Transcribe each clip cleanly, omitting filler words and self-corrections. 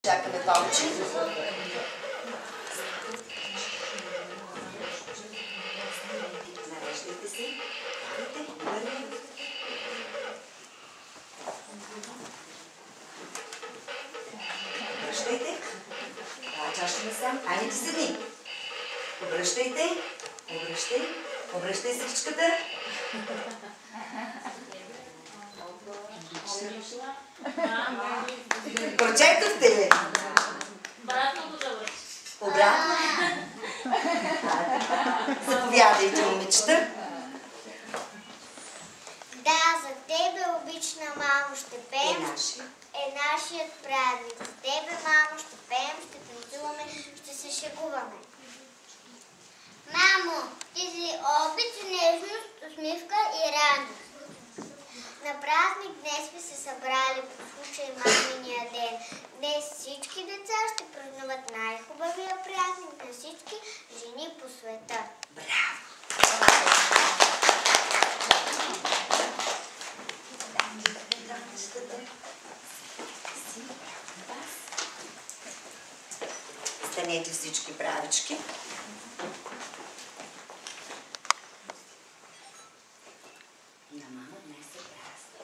Чакаме Томче. Нареждайте се. Обръщайте. Чаша насам. Ани, ти седи. Обръщайте. Обръщай. Обръщай сричката. Прочетохте ли? Обратно го завърши. Обратно? Заповядайте, момичета. Да, за тебе, обична мамо, ще пеем. Е нашият празник. За тебе, мамо, ще пеем, ще танцуваме, ще се шегуваме. Мамо, ти си обич, нежност, усмивка и радост. На празник днес сме се събрали по случай маминия ден. Днес всички деца ще празнуват най-хубавия празник на всички жени по света. Браво! Станете всички бравички. На мама днес е празник.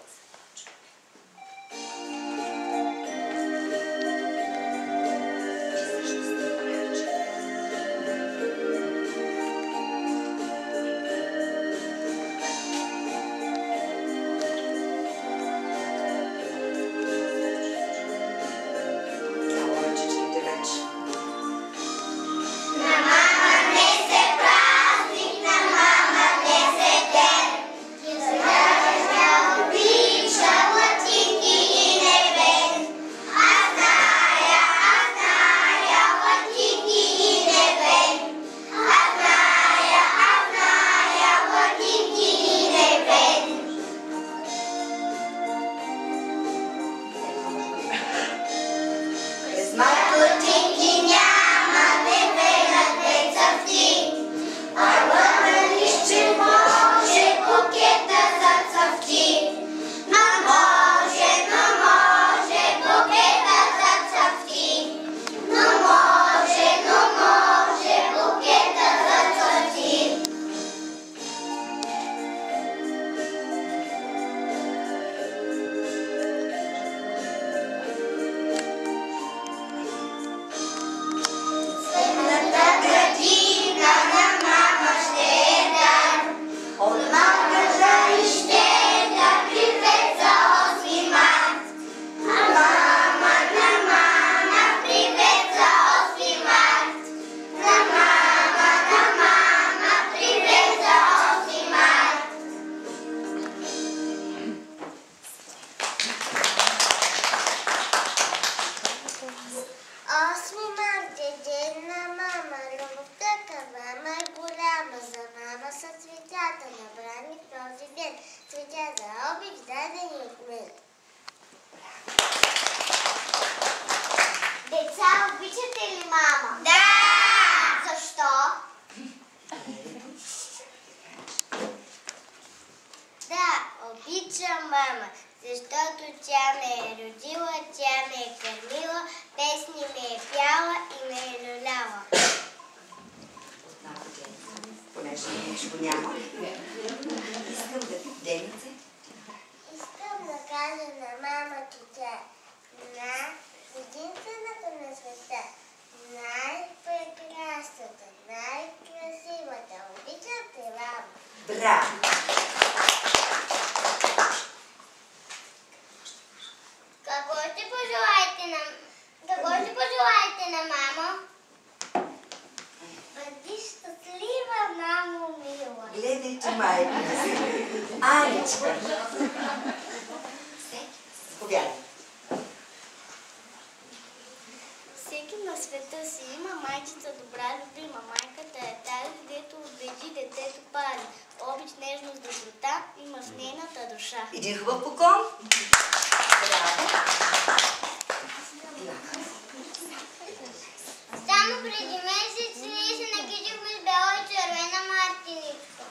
Защото тя ме е родила, тя ме е кърмила, песни ме е пяла и ме е люляла. Понеже нищо няма. Искам да Денице. Искам да кажа на мама, че тя единствената на света, най-прекрасната, най-красивата. Обичам те, мама. Браво! Какво ще пожелаете на мама? Бъди щастлива, мамо мила. Гледайте майка си. Анечка. Заповядай. Всеки на света си има майчица добра, любима. Майката е тази, дето убеди детето пари. Обич, нежност, доброта има в нейната душа. Един хубав поклон. Браво. Само преди месец ние се накичихме с бяла и червена мартиничка.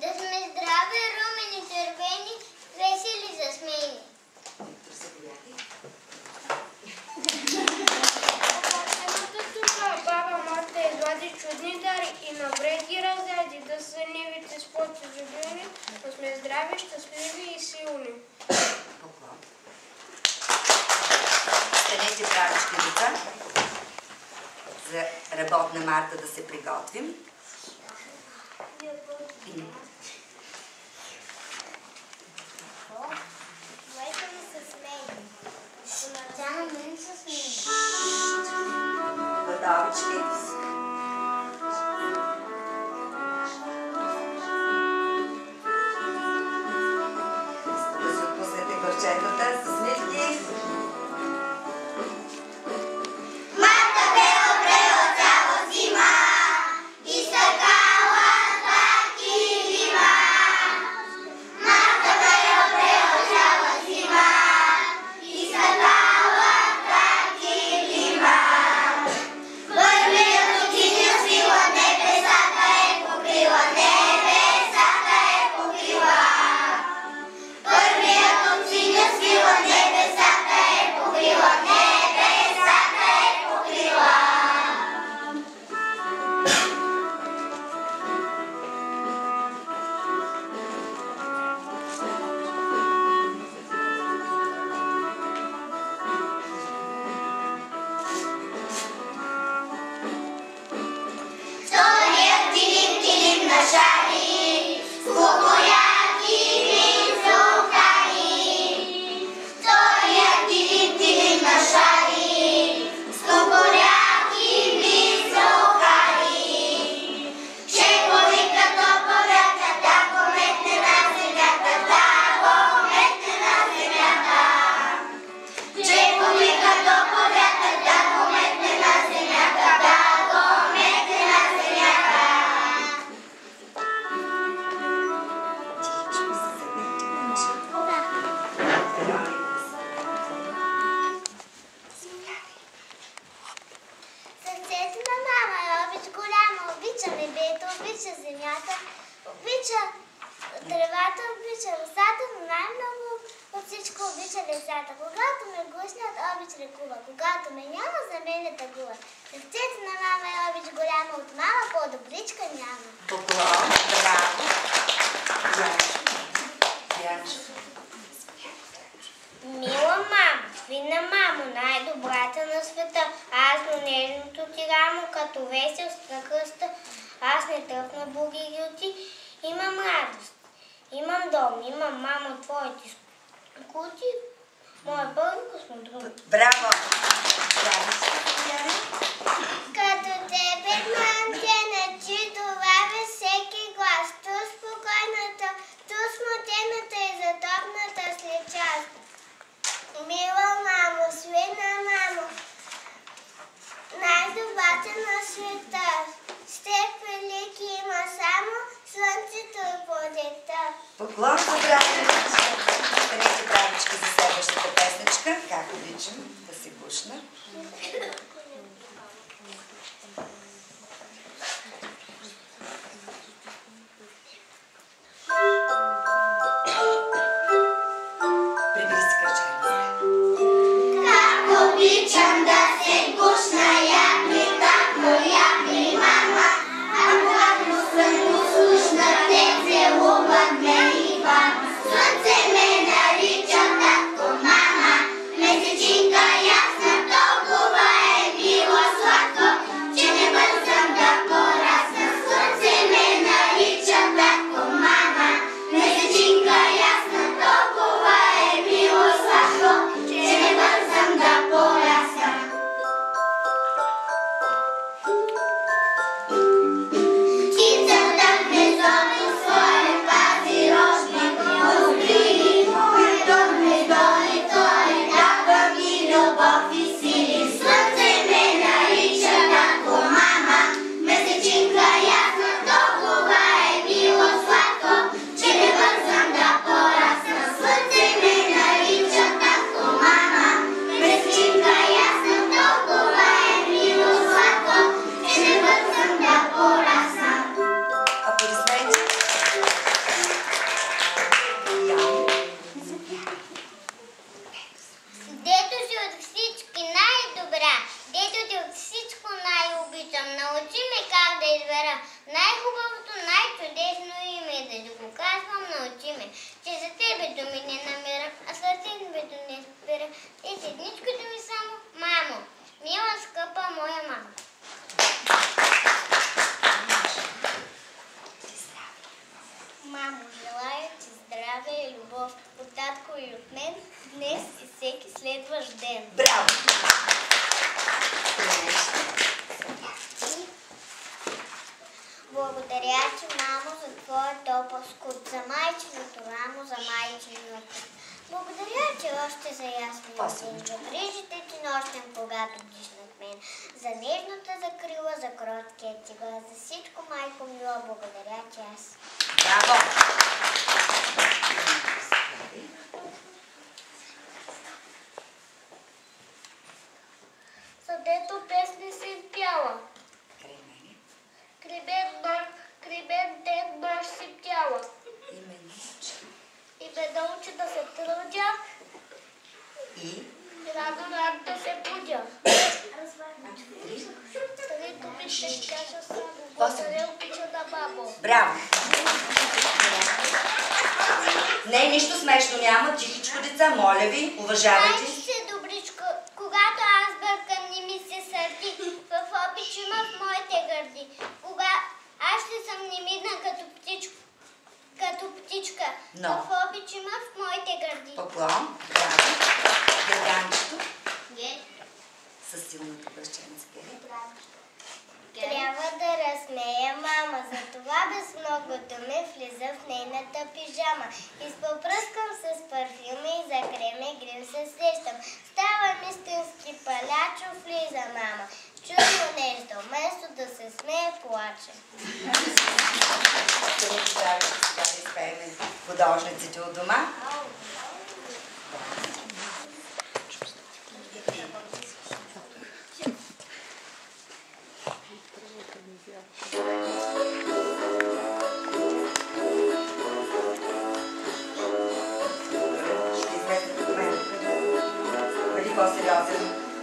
Да сме здрави, румени, червени, весели, засмени. сега за работна Марта да се приготвим. Готовички. Да се отпуснете горчетата с митки. Когато ме няма, за мен е тъгува. Сърцето на мама е обич голяма, от мама по-добричка няма. Поклон, браво. Янчо. Мила мамо, фина мамо, най-добрата на света. Аз до нежното ти рамо, като весел на кръста. Аз не тръпна боги гилти, имам радост. Имам дом, имам мамо твоите скути. Моя пълни космодрум. Браво! Като тебе, мамте, начи добавя всеки глас. Ту спокойната, ту смутената и затопната след час. Мила мамо, свина мамо, най-добрата на света. С теб велики има само слънцето и плодета. Поклон за братовичка. Останете братовичка за следващата песничка. Как обичам да се гушна. Прибери си кръчаница. Как обичам да се гушна, япли, тако, япли, мама. А когато съм послушна, те целуват ме и двама. Слънце ме нарича татко, мама. Месечинка ясна, толкова е било сладко, че не бързам да порасна. Слънце ме нарича татко, мама. Месечинка ясна, толкова е било сладко, че не бързам да порасна. Птицата в гнездото свое пази рожник, открили моето гнездо и той дава ми любов и сили. Слънце ме нарича татко, мама. Месечинка ясна, толкова е било сладко, че не бързам да порасна. Слънце ме нарича татко, мама. Месечинка ясна, толкова е било сладко, че не бързам да порасна. Аплодисменти. Яни. Дето си от всички най-добра, дето ти от всичко най-обичам, научи ме как да избера най-хубавото, най-чудесно име, да ти го казвам, научи ме, че за тебе думи не намирам, а сърцето не спира. И седничкото ми само, мамо, мила за ясния ден, за грижите ти нощем, когато бдиш над мен, за нежната закрила, за кроткия ти глас, за всичко, майко мила, благодаря ти аз. Браво! Съдето песни си пяла. Крибет ден нощ си пяла. И бе да учи да се трудя. И рано да се будя. Старито ми ще кажа само. Благодаря, обичана бабо. Браво! Не, нищо смешно няма. Тихичко, деца, моля ви, уважавайте. Майче се, добричко, когато аз бъркам, не ми се сърди. В обич има в моите гърди. Аз ще съм немидна като птичка. Но. В обич има в моите гърди. Поклон. Браво. Герганчето. Със силната бъщенца. Трябва да разсмея мама, затова без многото ме влиза в нейната пижама. Изпопръскам с парфюми и за крем и грим се сещам. Става истински палячо, влиза мама. Чудно нещо, вместо да се смее, плаче. Ще ни трябва сега да изпеем художниците от дома.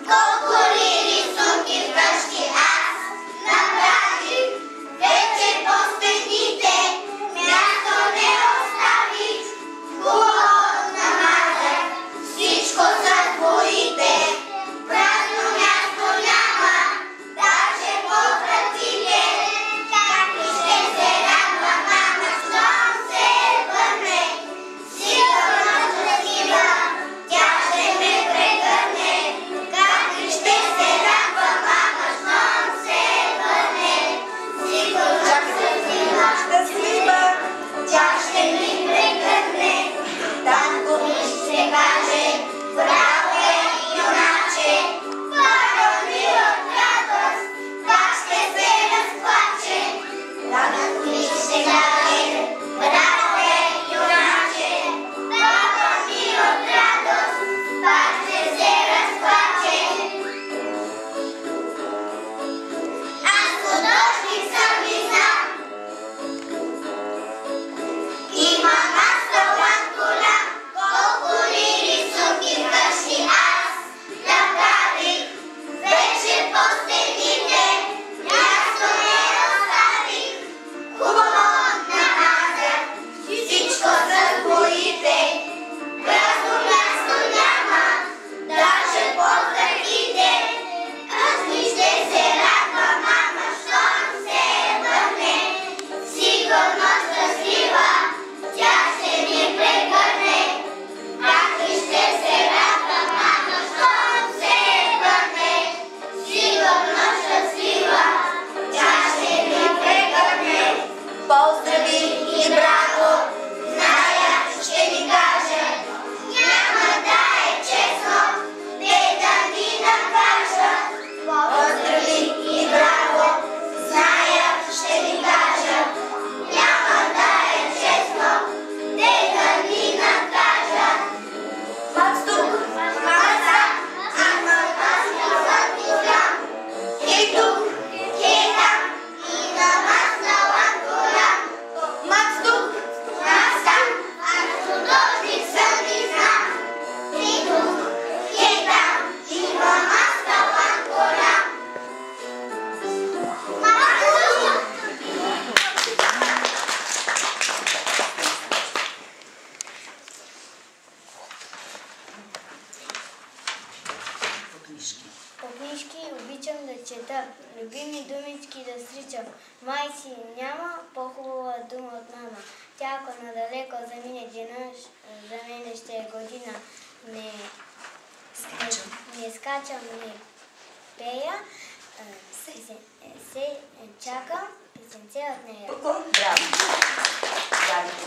Колко ли рисунки вкъщи аз направих, вече по стените място не оставих. Хубаво намазах всичко с двоите, празно място няма, даже по вратите. Как ли ще се радва мама, щом се върне, сигурно щастлива, тя ще ме прегърне. Как ли ще се радва мама, щом се върне, сигурно щастлива, тя ще ми прегърне. Татко ми ще каже, браво е, юначе, пара ми от радост, пак ще се разплаче. Татко ми ще каже, браво е, юначе, пара ми от радост, пак ще се разплаче. Аз художник съм и знам, имам аз талант голям, колко ли рисунки вкъщи аз направих, вече по стените място не оставих. Хубаво намазах всичко с боите, празно място няма, даже по вратите. Аз ли ще се радва мама, щом се върне, сигурно щастлива, тя ще ми прегърне. Как ли ще се радва мама, щом се върне, сигурно щастлива, тя ще ми прегърне. Поздрави и браво, зная, ще ми каже, няма да е честно, те да ни накажат. Поздрави и браво, зная, ще ми кажа, няма да е честно, те да ни накажат. Макс тук, Макс там, има аз талант голям. Хей тук, хей там, има аз талант голям. Макс тук, Макс там, аз художник съм и знам. Хей тук, хей там, има аз талант голям. Макс тук! По книжки. По книжки обичам да чета, любими думички да сричам. Май си няма по-хубава дума от мама. Тя ако надалеко замине денъж, за мене ще е година. Не скачам, не пея, се чакам песенце от нея. Поклон. Браво. Янко.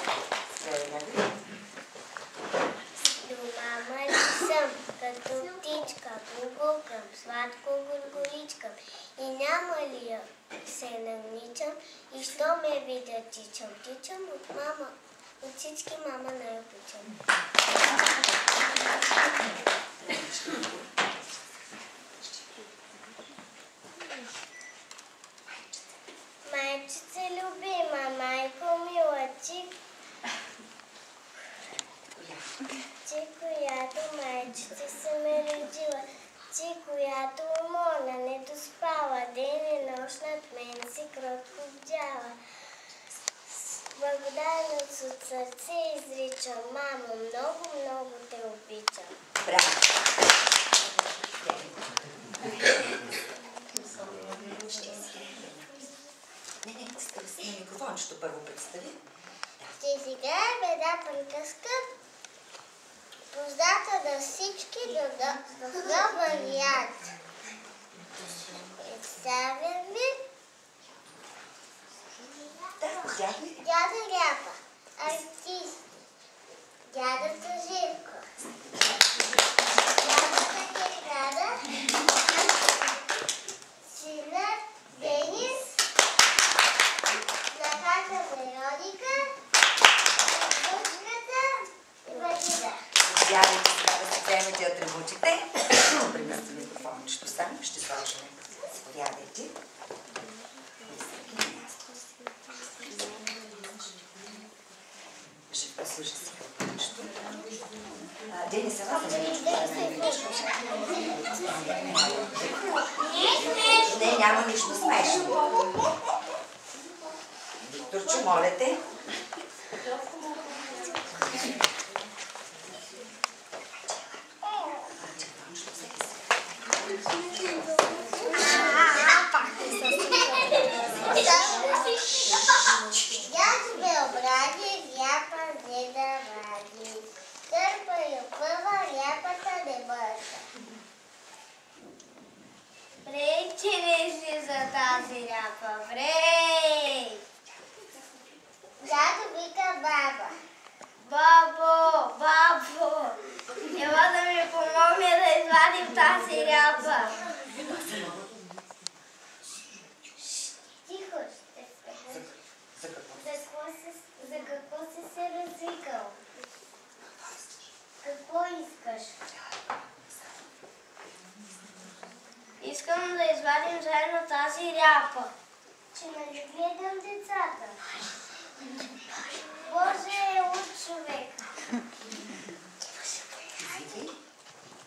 До мама ли са летям, като птичка, гугулкам, сладко гургуличкам. И няма ли я се нагничам, и що ме видя тичам от мама, от всички мама не я обичам. Майчице любима, майко мила, ти, която майчица се ме родила, ти, която моля не доспала, ден и нощ над мен си кротко бдяла. С благодарност от сърце изричам, мамо, много, много те обичам. Браво! Не, стъпи на микрофончето първо представи. Ще изиграем една приказка, позната на всички в нов вариант. Представям ви дядо Ряпа, артист, дядото Живко, дядата Гергада, синът Денис, Захарка Вероника, внучката Валида. Заповядайте сега да се вземете атрибутите. Примерно микрофончето сам ще сложим. Заповядайте. Ще послужа сега нещо. Денис, ела да не, няма нищо смешно. Викторчо, моля те. Дядо Белобради, ряпа взе да вади. Кърпа и опъва, ряпата не бърза. Прей, че не си за тази ряпа, прей! Дядо вика баба. Бабо, бабо, няма да ми помогне да извадим тази ряпа. Тихо, ще се. За какво си се развикал? Какво искаш? Искам да извадим заедно тази ряпа. Че не гледам децата. Боже е от човек.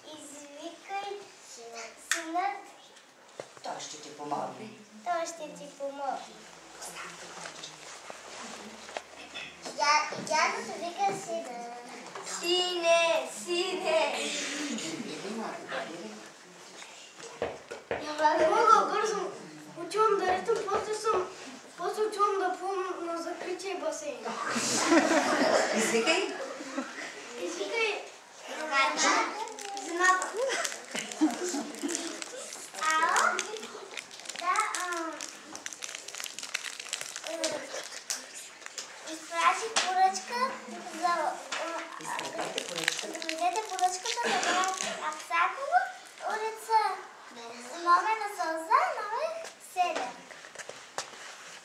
Извикай синът. Той ще ти помогне. Той ще ти помогне. Дядото вика сина. Сине, сине. Не мога бързо. Отивам да летам, после отивам да плувам на закрития басейн. Извикай. Извикай Зената. Зената. Ало? Да, изпрати поръчка за... Изпратете поръчката на брат Аксакова, улица Ломена сълза, номер 7.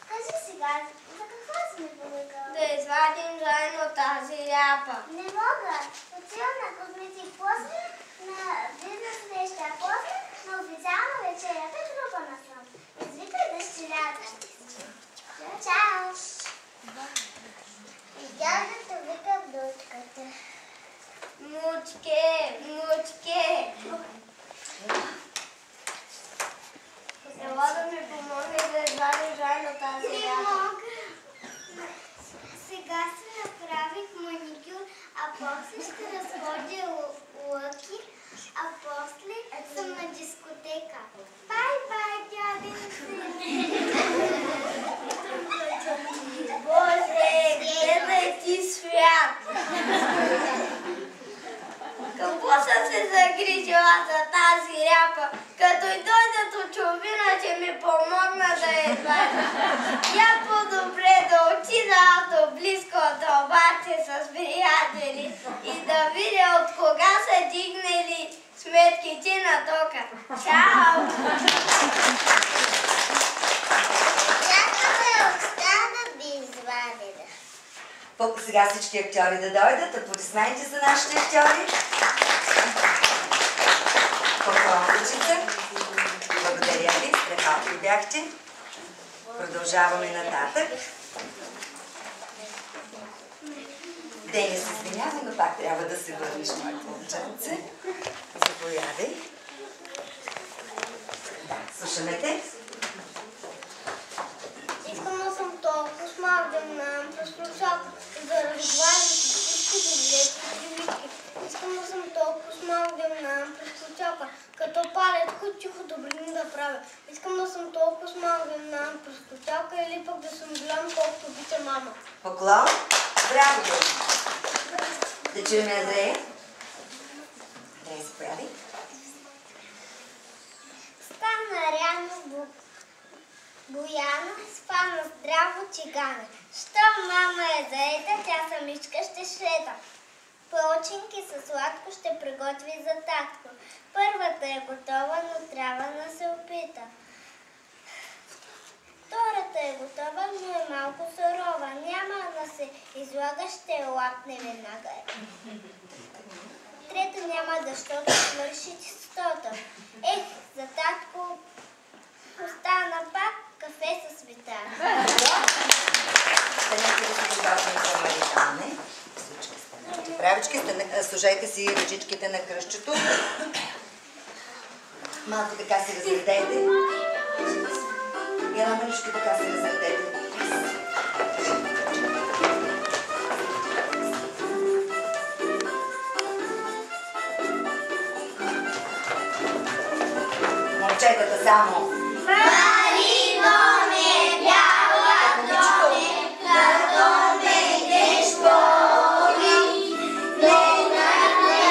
Кажи сега, за какво си ми повикала? Да извадим заедно тази ряпа. Не мога. Отивам на козметик, после на бизнес среща, после на официална вечеря. Групана съм. Извикай дъщерята. Чао! И дядото вика внучката. Внучке, внучке. Ела да ми помогне да извадим заедно тази Не ряпа. мога. Сега си направих маникюр, а после ще разходя лъки, а после съм на дискотека. Бай, Като дойдат от чужбина, ще ми помогна да я извадя. Я по-добре да отида авто-близко от обаче с приятели и да видя от кога са дигнали сметките на тока. Чао! Чакаме остана да извадя. Сега всички актьори да дойдат, аплодисменти за нашите актьори. Поклончица. Благодаря ви, страхотни бяхте. Продължаваме нататък. Денис, извинявай, но пак трябва да се върнеш, моето момченце. Заповядай. Слушаме те. Искам да съм толкова смак да минавам през слушак, да разговарям с всички библейски привидки. Искам да съм толкова смак да минавам през слушака, като палят тихо добрини да правя. Искам да съм толкова смак да минавам през слушака или пък да съм голям, колкото обича мама. Поклон. Браво, Денис. Да чуем Андрея. Андрея, заповядай. Стана рано Бояна, спана здраво чигана. Щом мама е заета, тя самичка ще шета. Палчинки със сладко ще приготви за татко. Първата е готова, но трябва да се опита. Втората е готова, но е малко сурова. Няма да се излага, ще лапне веднага. Трета няма да щото свърши чистото. Ех, за татко остана пак кафе със сметана. Станете да се добавим за маринане. Всички станете правички. Служете си ръчичките на кръщето. Малко така се разредете. И една маличка така се разредете. Момчетата само. Марино ме бяла, то ме, като ме идеш боли. Ленът ме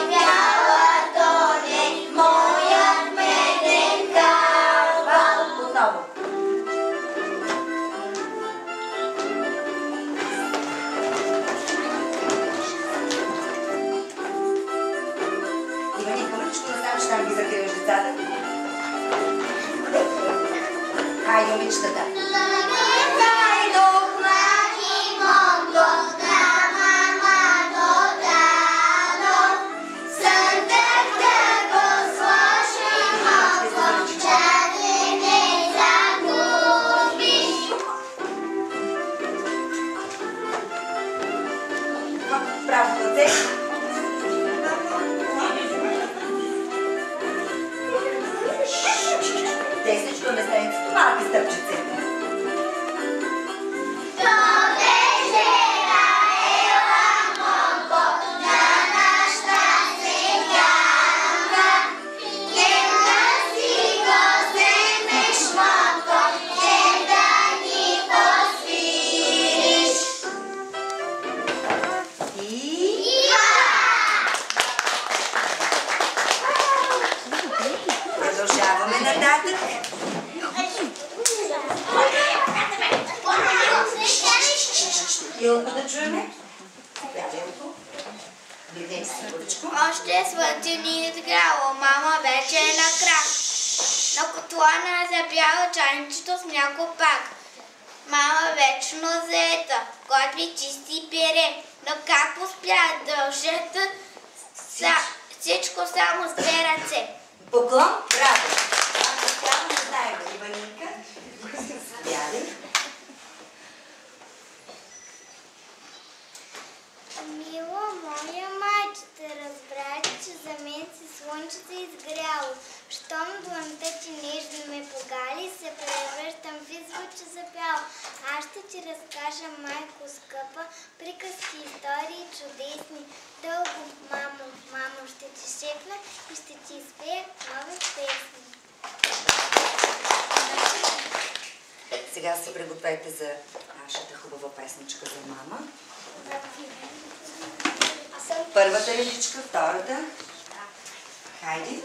бяла, то не, моят меден карвал. Отново. Иваника, мъчко да знам, че там ги закриваш децата. Хайде, момичетата. Право ръце. Десничко на страницата, малки стъпчици. Продължаваме нататък. Илко да чуеме. Илко. Гледем си горичко. Още слънце ни изгряло, мама вече е на крак. На котлана е запяла чайничето с мляко пак. Мама вечно заета, готви чисти пере. Но как успя да дължат всичко само с две ръце? Поклон, браво! Ако трябва да знаем, Иванинка. Заповядай. Мила моя майчета, разбра, че за мен си слънчето изгряло. Щом длънта ти нежно ме погали, се превръщам в извъче запяло. Аз ще ти разкажа, майко скъпа, приказки, истории чудесни. Дълго, мамо, ще ти шепна и ще ти изпея нови песни. Сега се пригответе за нашата хубава песничка за мама. Първата речичка, втората. Хайде.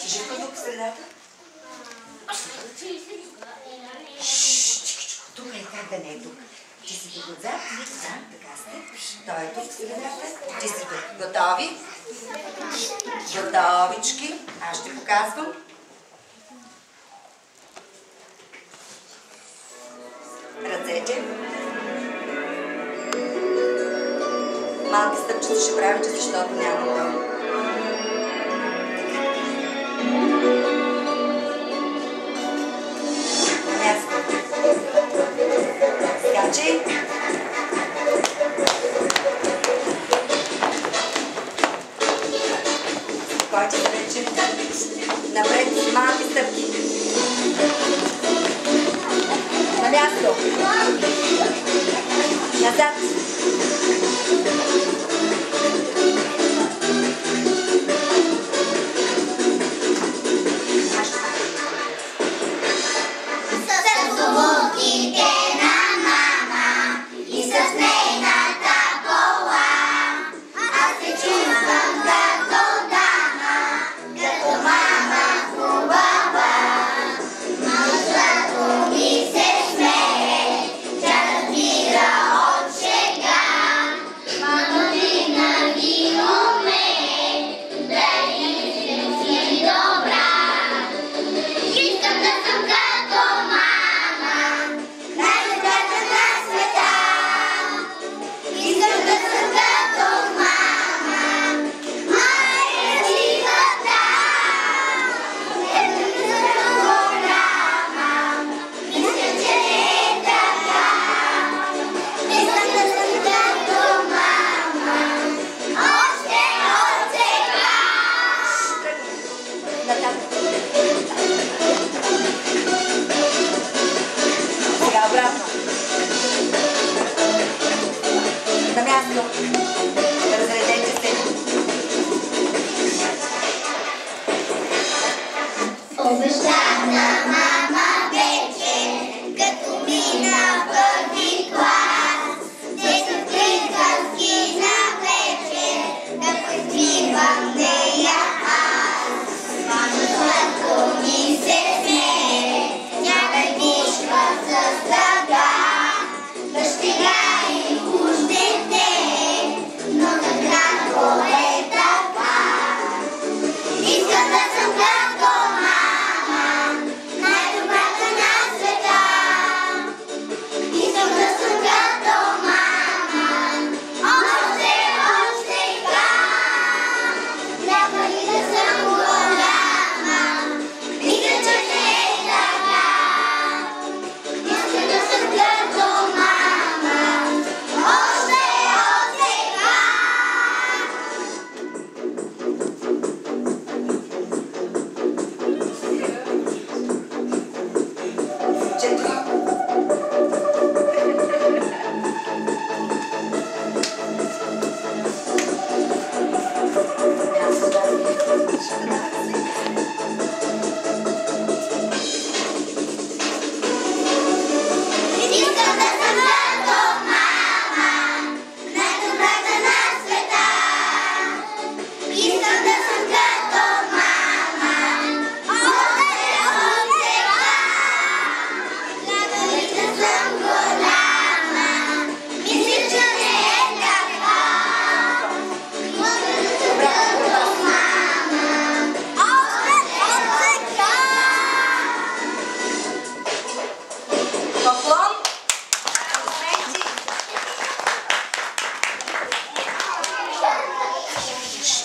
Живко тук в средата. Тук е, как да не е тук. Ти си тук отзад, така сте. Той е тук в средата. Ти си тук. Готови? Готовички. Аз ще показвам. Ръцете. Малки стъпчета ще правите, защото няма много. На място. Скачай. Който се вече напред, малки стъпки. На място. Назад.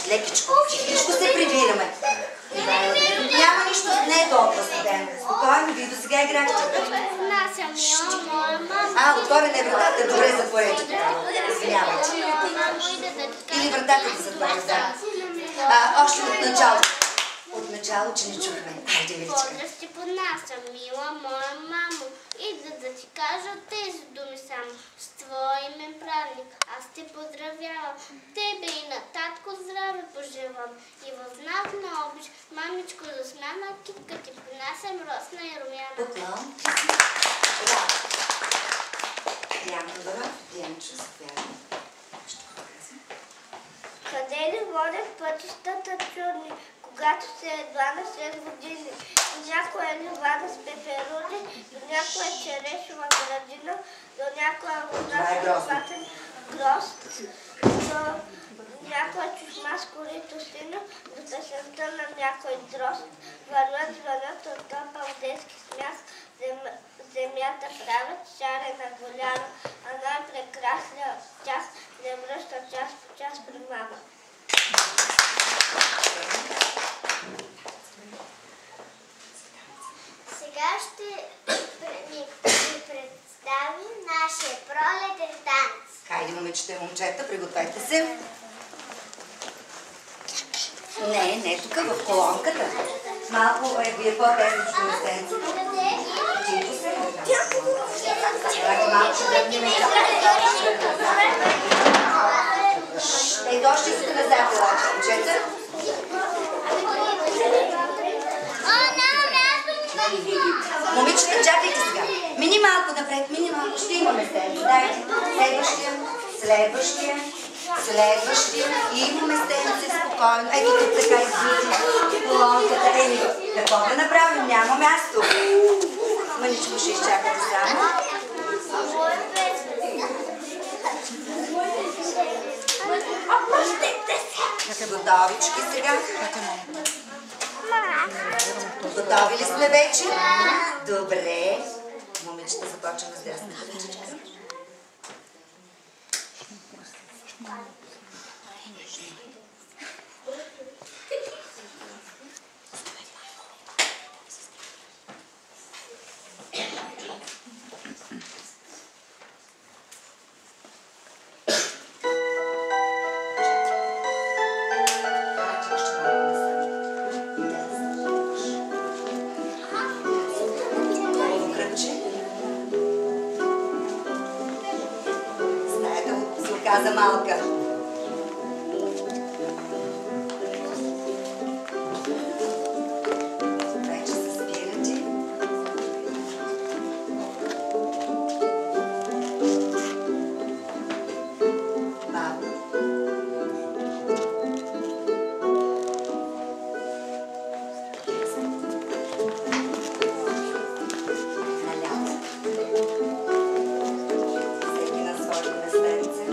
Лекичко, лекичко се прибираме. Няма нищо, не е толкова студено. Спокойно, вие до сега играхте. Отворена е вратата, добре затворете. Извинявайте. Или вратата да затворите, да. Още от начало. От начало, че не чухме. Айде, Величка. Подръсти поднасям, мила моя мамо. И да ти кажа тези думи само. С твоя имен празник аз те поздравявам. Тебе и на татко здраве пожелавам. И в знак на обич, мамичко за смяна, китка ти поднасям росна и румяна. Поклон. Диана, Дианчо, заповядай. Ще го казвам. Къде ли водят пътищата чудни? когато се едва на 6 години. До някоя ливада с пеперуди, до някоя черешова градина, до някоя вода с патен грозд, до някоя чушма с корито сино, до песента на някой дрозд. Вървят от топъл детски смях, земята правят шарена голяма, а най-прекрасният от тях не връща час по час при мама. Сега ще ви представим нашия пролетен танц. Хайде, момичета и момчета, пригответе се. Не, тук в колонката. Малко ви е по-тесничко местенцето. Тихо се. Малко ще дръпнем. Ето още сте назад, момчета. Момичета, чакайте сега. Мини малко напред, мини малко. Ще има местенце. Дайте. Следващия. И има местенце спокойно. Ето тук така изглежда колонката. Какво да направим? Няма място. Мъничко ще изчакате само. Готовички сега. Готови ли сме вече? Добре. Момичета започваме с дясната ръчичка. Каза малка. Вече се спирате. Бавно. Наляво. Всеки на своето местенце.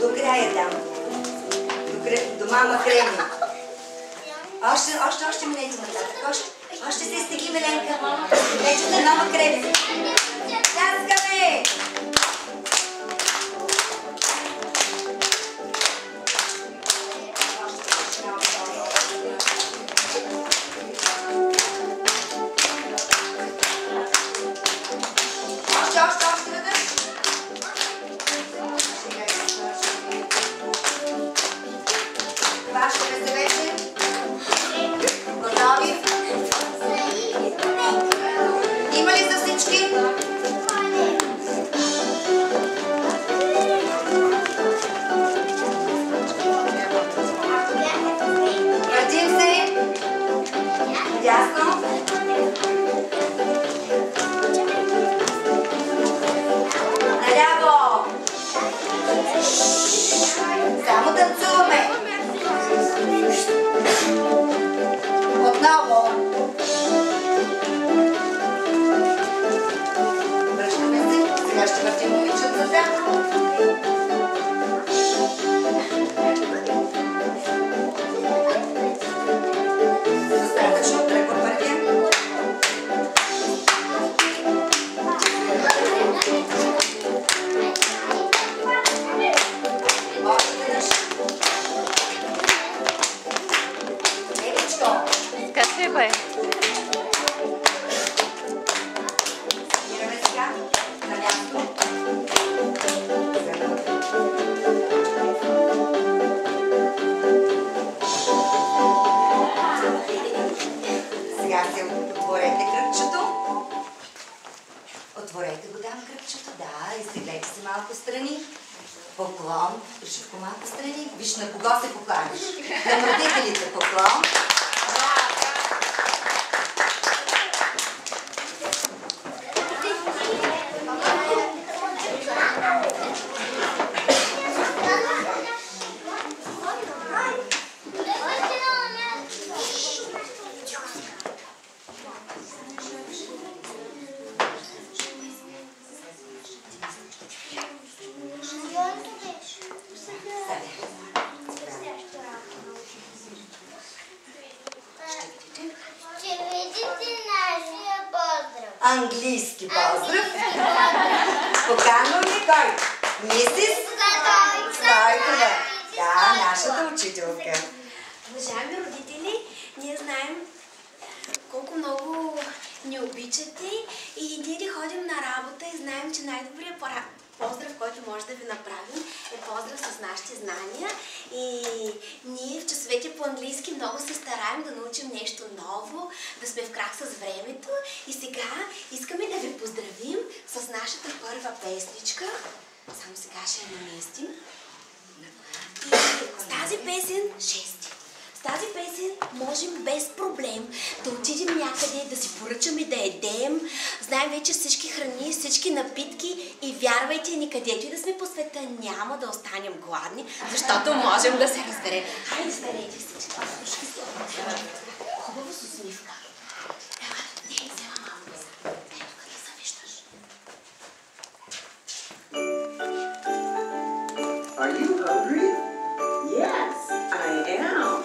До края там. До мама Креми. Още минете нататък. Още се стегли, Меленка. Вече до мама Креми. Тяскаме! Още веднъж. Хващаме се вече. Готови? Има ли за всички? Въртим се. Дясно. Наляво. Само танцуваме. Отново. Връщаме се. Сега ще въртим момичетата. Достатъчно. Тръгва първия. Още веднъж. Скачай, бе. Спираме сега на място. Сега се отворете кръгчето. Отворете го там кръгчето, да, изтеглете се малко страни. Поклон, пришивко малко страни. Виж на кого се покланиш. На родителите поклон. английски поздрав. Поканваме кой? Мисис Стойкова. Да, нашата учителка. Уважаеми родители, ние знаем колко много ни обичате и ние да ходим на работа и знаем, че най-добрият поздрав, който може да ви направим, е поздрав с нашите знания. И ние в часовете по английски много се стараем да научим нещо ново, да сме в крак с времето. И сега искаме да ви поздравим с нашата първа песничка. Само сега ще я наместим. И с тази песен, с тази песен можем без проблем да отидем някъде, да си поръчаме да едем. Знаем вече всички храни, всички напитки и вярвайте ни, където и да сме по света, няма да останем гладни, защото можем да се разберем. Хайде, станете всички. Хубаво с усмивка. Не, взема малко за. Дай тук да завиждаш. Are you hungry? Yes, I am.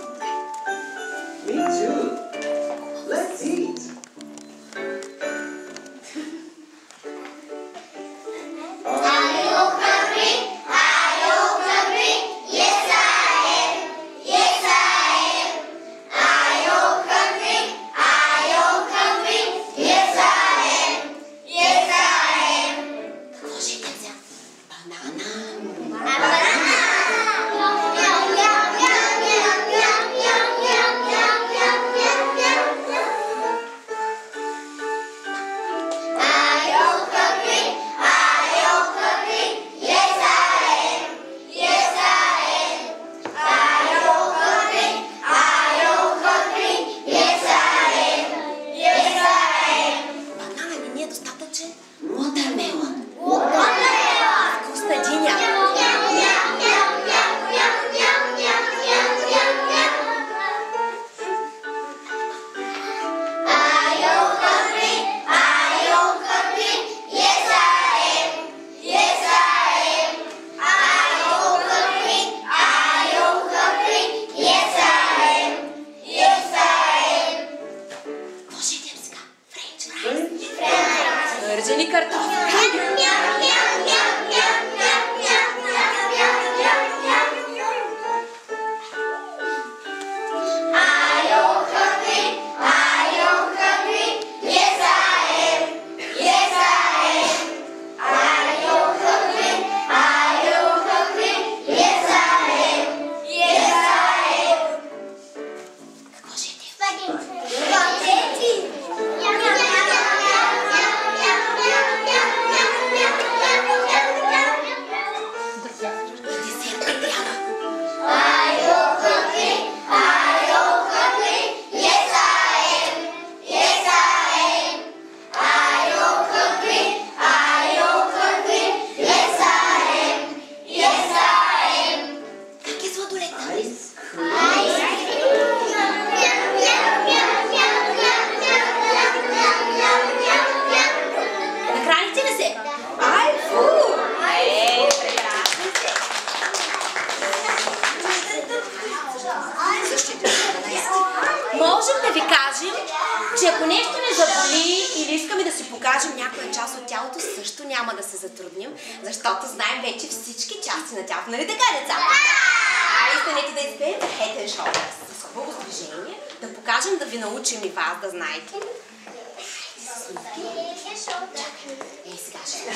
Me too. Let's eat. Вържени картофи. Можем да ви кажем, че ако нещо не заболи или искаме да си покажем някоя част от тялото, също няма да се затрудним, защото знаем вече всички части на тялото. Нали така, деца? Айде, станете да изпеем Head and Shoulders с хубаво движение, да покажем, да ви научим и вас да знаете. Ей, сега ще.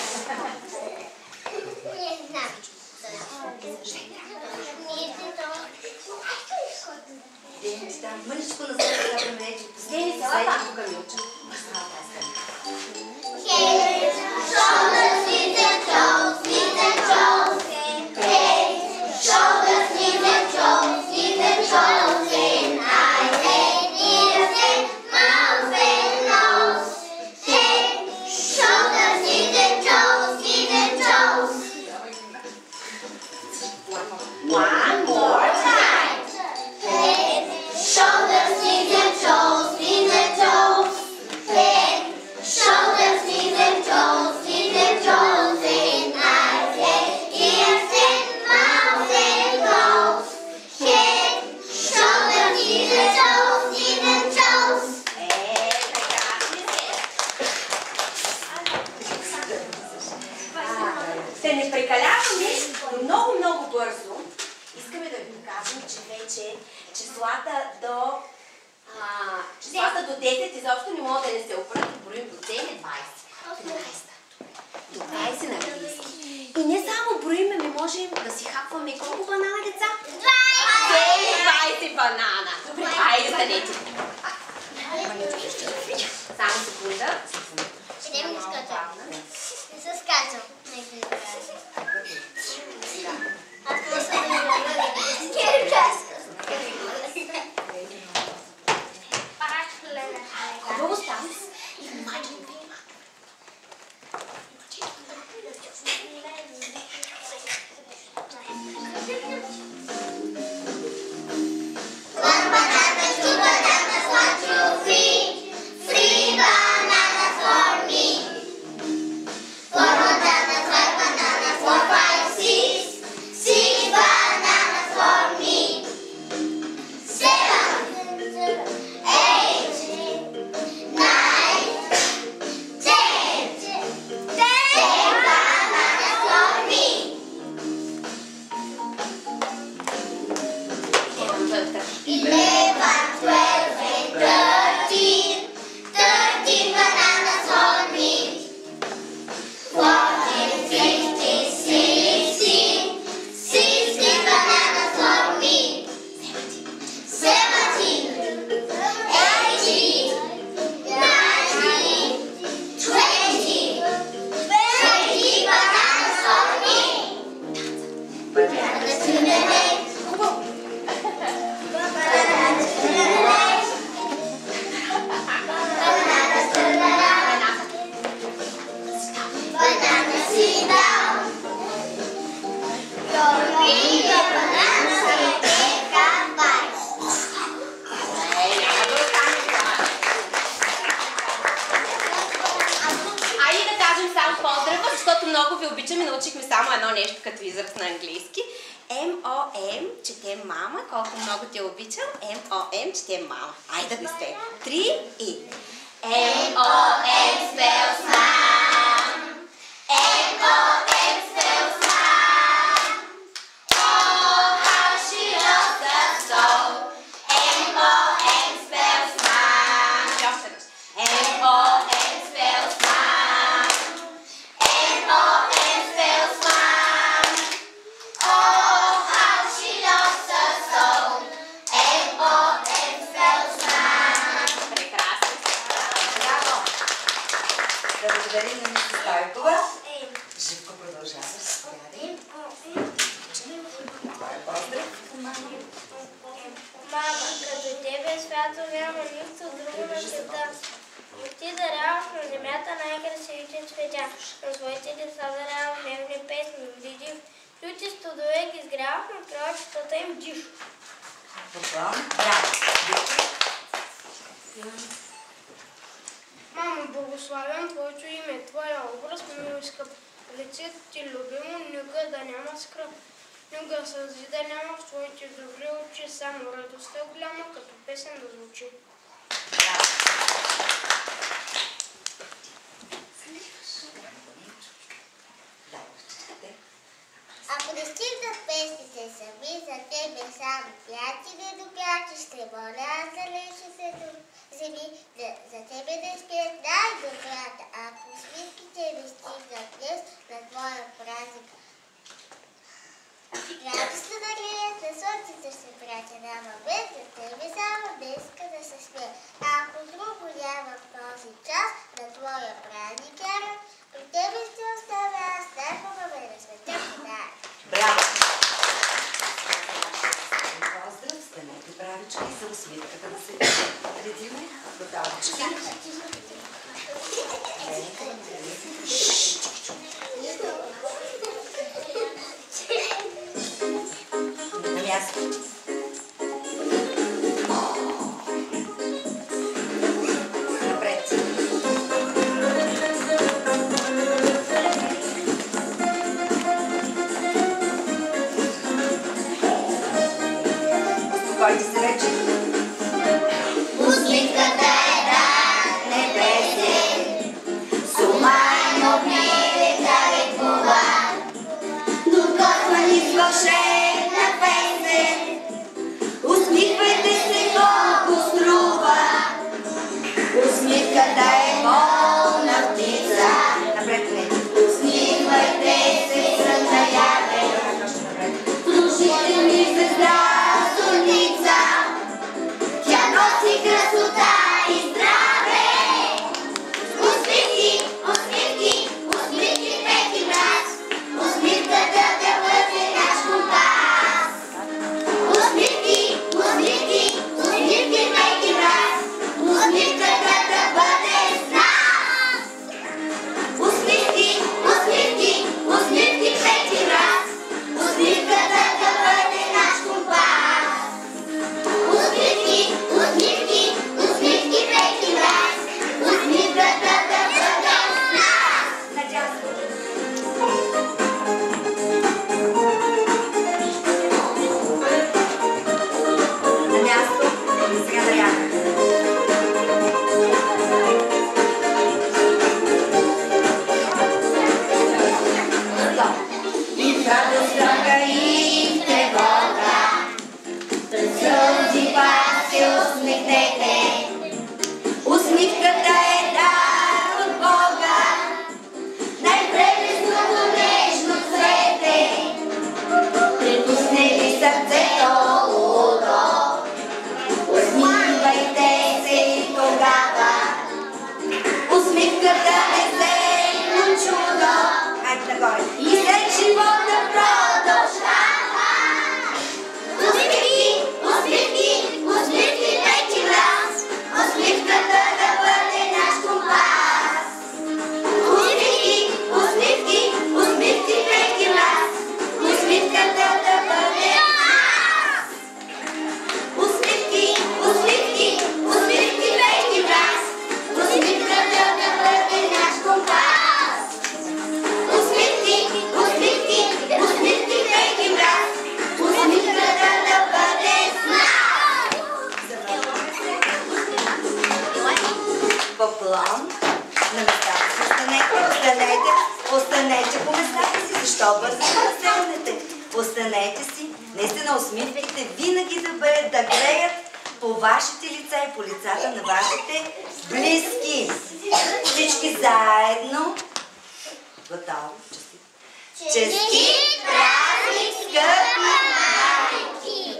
Мъничко назад да променете. Последни се следи тук ми учат. One more time. Shoulders, knees and toes, knees and toes. броим, ми можем да си хапваме колко банана, деца? 20! 20 банана. Добре, айде станете. Само секунда. Идем не скачам. Не се скачам. Нека да кажа. Аз просто не Хубаво става и внимателно. One banana, two bananas, one, two, three. Three bananas for me. Four bananas, five bananas, 4, 5, 6. 6 bananas for me. 7, 8, 9, 10. 10 bananas for me. 11, 12, and 13. 13 bananas for me. 14, 15, 16. 16 bananas for me. 17, 18, 19, 20. 20 bananas for me. Bananas to the left. Bananas to the left. Bananas to the right. Bananas sit down. Your bananas can take a bite. Айде да кажем само поздрава, защото много ви обичам и научихме само едно нещо като израз на английски. M-O-M, четем мама, колко много те обичам. M-O-M, четем мама. Айде да сте. 3 и... M-O-M spells mom. M-O-M spells mom. Oh, how she loves us so. M-O-M spells mom. M-O-M spells mom. M-O-M spells mom. Oh, how she loves us so. M-O-M spells mom. Прекрасно. Браво! Да благодарим на мисис Стойкова. Живко продължаваш. Заповядай. Това е поздрав. Мама, като тебе свято няма нищо друго на света. Ти даряваш на земята най-красивите цветя, на своите деца даряваш нежни песни, види ключи студове ги изгряваш на крочетата им диш. Добро. Браво. Мамо, благославям Твоето име, Твоя образ, мил и скъп. Лицето Ти любимо, никога да няма скръп. Никога сълзи да няма в Твоите добри очи, само радостта голяма, като песен да звучи. Ако не стигнат песните сами, за тебе само пяти недопяти, ще моля аз да лечи се до земи, за тебе да спият най-добрата. Ако усмивките ми стигнат днес на твоя празник, радостта да гледат на слънцето ще пратя на без за тебе само днеска да се смея. Ако друго няма в този час на твоя празник, Яра, при тебе ще оставя аз най-хубаве на света подарък. Браво! Поздрав, станете правички за усмивката да се редиме до тавички. На място. Напред. Успокойте се вече. Усмивката е дар небесен, сумайно милета рекува, докосва ни с вълшебна песен. Усмихвайте се, колко струва. Усмивката е волна птица. Напред, Усмихвайте се, сън на тръгнете. Останете си. Наистина усмивките винаги да греят по вашите лица и по лицата на вашите близки. Всички заедно. Готово. Честит празник, скъпи майки!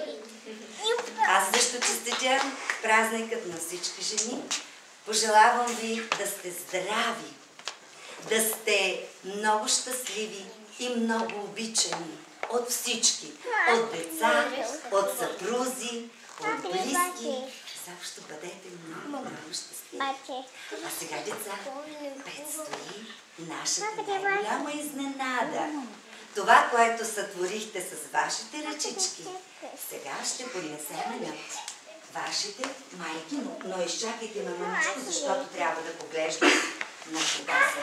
Аз също честитя празникът на всички жени. Пожелавам ви да сте здрави, да сте много щастливи и много обичани от всички. От деца, от съпрузи, от близки. Защо бъдете много щастливи. А сега, деца, предстои нашата най-голяма изненада. Това, което сътворихте с вашите ръчички, сега ще поднесем на вашите майки, но изчакайте ме мъничко, защото трябва да поглеждам на кога са.